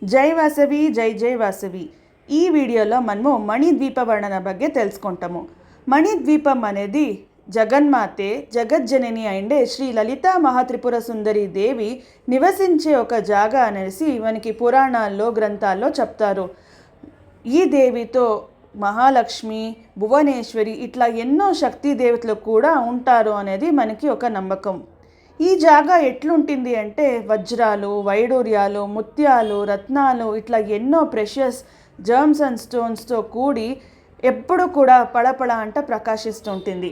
జై వాసవి జై జై వాసవి. ఈ వీడియోలో మనము మణిద్వీప వర్ణన ಬಗ್ಗೆ తెలుసుకుంటాము. మణిద్వీపం అనేది జగన్మాతే జగజ్జనని అయిండే శ్రీ లలితా మహాత్రిపుర సుందరి దేవి నివసించే ఒక జాగా అనేసి మనకి పురాణాల్లో గ్రంథాల్లో చెప్తారు. ఈ దేవితో మహాలక్ష్మి, భువనేశ్వరి ఇట్లా ఎన్నో శక్తి దేవతలు కూడా ఉంటారు అనేది మనకి ఒక నమ్మకం. ఈ జాగా ఎట్లుంటుంది అంటే వజ్రాలు, వైడూర్యాలు, ముత్యాలు, రత్నాలు ఇట్లా ఎన్నో ప్రెషియస్ జర్మ్స్ అండ్ స్టోన్స్తో కూడి ఎప్పుడు కూడా పళపళ అంట ప్రకాశిస్తుంటుంది.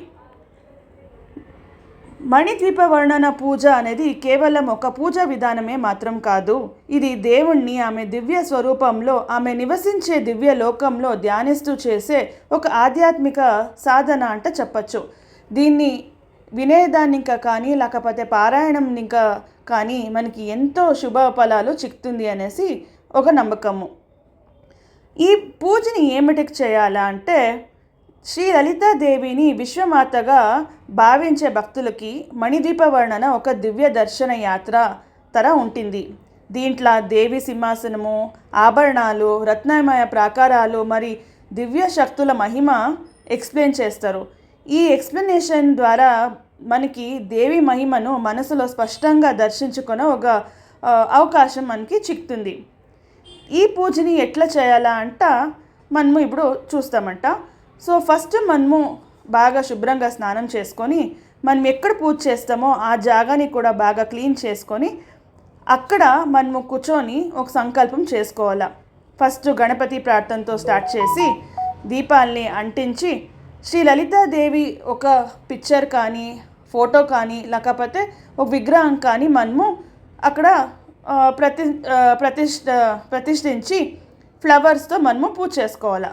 మణిద్వీప వర్ణన పూజ అనేది కేవలం ఒక పూజా విధానమే మాత్రం కాదు. ఇది దేవుణ్ణి ఆమె దివ్య స్వరూపంలో, ఆమె నివసించే దివ్య లోకంలో ధ్యానిస్తూ చేసే ఒక ఆధ్యాత్మిక సాధన అంట చెప్పచ్చు. దీన్ని వినేదాన్ని ఇంకా కానీ లేకపోతే పారాయణం ఇంకా కానీ మనకి ఎంతో శుభ ఫలాలు చిక్కుతుంది అనేసి ఒక నమ్మకము. ఈ పూజని ఏమిటికి చేయాలా అంటే శ్రీ లలితాదేవిని విశ్వమాతగా భావించే భక్తులకి మణిద్వీప వర్ణన ఒక దివ్య దర్శన యాత్ర తర ఉంటుంది. దీంట్లో దేవి సింహాసనము, ఆభరణాలు, రత్నమయ ప్రాకారాలు మరి దివ్య శక్తుల మహిమ ఎక్స్ప్లెయిన్ చేస్తారు. ఈ ఎక్స్ప్లెనేషన్ ద్వారా మనకి దేవి మహిమను మనసులో స్పష్టంగా దర్శించుకునే ఒక అవకాశం మనకి చిక్కుతుంది. ఈ పూజని ఎట్లా చేయాలా అంట మనము ఇప్పుడు చూస్తామంట. సో ఫస్ట్ మనము బాగా శుభ్రంగా స్నానం చేసుకొని మనం ఎక్కడ పూజ చేస్తామో ఆ జాగాని కూడా బాగా క్లీన్ చేసుకొని అక్కడ మనము కూర్చొని ఒక సంకల్పం చేసుకోవాలా. ఫస్ట్ గణపతి ప్రార్థనతో స్టార్ట్ చేసి దీపాల్ని అంటించి శ్రీ లలితాదేవి ఒక పిక్చర్ కానీ ఫోటో కానీ లేకపోతే ఒక విగ్రహం కానీ మనము అక్కడ ప్రతిష్ఠించి ఫ్లవర్స్తో మనము పూజ చేసుకోవాలా.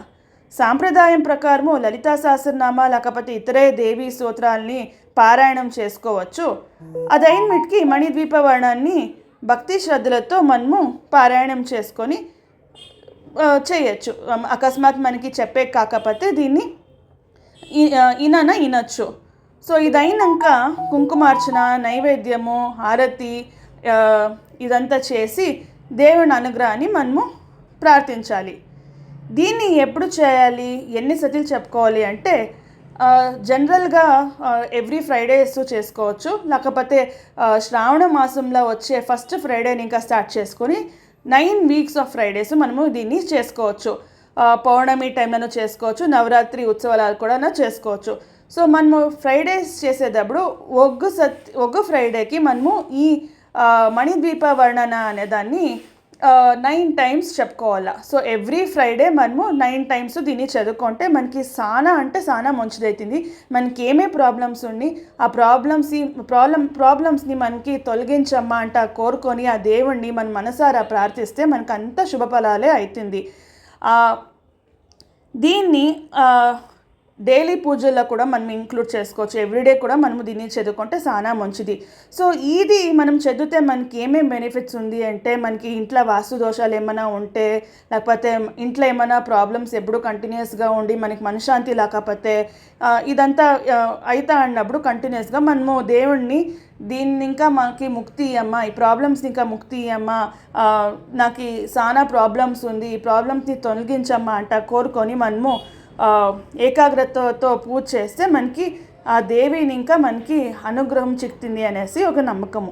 సాంప్రదాయం ప్రకారము లలితా సహస్రనామ లేకపోతే ఇతరే దేవీ స్తోత్రాల్ని పారాయణం చేసుకోవచ్చు. అదైనటికి మణిద్వీప వర్ణాన్ని భక్తి శ్రద్ధలతో మనము పారాయణం చేసుకొని చేయొచ్చు. అకస్మాత్ మనకి చెప్పే కాకపోతే దీన్ని వినొచ్చు. సో ఇదైనాక కుంకుమార్చన, నైవేద్యము, హారతి ఇదంతా చేసి దేవుని అనుగ్రహాన్ని మనము ప్రార్థించాలి. దీన్ని ఎప్పుడు చేయాలి, ఎన్ని సతిలు చెప్పుకోవాలి అంటే జనరల్గా ఎవ్రీ ఫ్రైడేస్ చేసుకోవచ్చు. లేకపోతే శ్రావణ మాసంలో వచ్చే ఫస్ట్ ఫ్రైడేని ఇంకా స్టార్ట్ చేసుకొని 9 వీక్స్ ఆఫ్ ఫ్రైడేస్ మనము దీన్ని చేసుకోవచ్చు. పౌర్ణమి టైంలో చేసుకోవచ్చు, నవరాత్రి ఉత్సవాలు కూడా చేసుకోవచ్చు. సో మనము ఫ్రైడేస్ చేసేటప్పుడు ఒగ్గు ఫ్రైడేకి మనము ఈ మణిద్వీప వర్ణన అనే దాన్ని 9 టైమ్స్ చెప్పుకోవాలా. సో ఎవ్రీ ఫ్రైడే మనము 9 టైమ్స్ దీన్ని చదువుకుంటే మనకి చాలా అంటే చాలా మంచిదవుతుంది. మనకి ఏమే ప్రాబ్లమ్స్ ఉండి ఆ ప్రాబ్లమ్స్ని మనకి తొలగించమ్మా అంట కోరుకొని ఆ దేవుణ్ణి మన మనసారా ప్రార్థిస్తే మనకు అంత శుభఫలాలే అవుతుంది. దీన్ని డైలీ పూజల్లో కూడా మనం ఇంక్లూడ్ చేసుకోవచ్చు. ఎవ్రీడే కూడా మనము దీన్ని చదువుకుంటే చాలా మంచిది. సో ఇది మనం చదివితే మనకి ఏమేమి బెనిఫిట్స్ ఉంది అంటే మనకి ఇంట్లో వాస్తు దోషాలు ఏమైనా ఉంటే లేకపోతే ఇంట్లో ఏమైనా ప్రాబ్లమ్స్ ఎప్పుడు కంటిన్యూస్గా ఉండి మనకి మనశ్శాంతి లేకపోతే ఇదంతా అవుతా అన్నప్పుడు కంటిన్యూస్గా మనము దేవుణ్ణి దీన్ని ఇంకా మాకు ముక్తి ఇయ్యమ్మా, ఈ ప్రాబ్లమ్స్ ఇంకా ముక్తి ఇయ్యమ్మా, నాకు చాలా ప్రాబ్లమ్స్ ఉంది, ఈ ప్రాబ్లమ్స్ని తొలగించమ్మా అంట కోరుకొని మనము ఏకాగ్రతతో పూజ చేస్తే మనకి ఆ దేవిని ఇంకా మనకి అనుగ్రహం చిక్కుతుంది అనేసి ఒక నమ్మకము.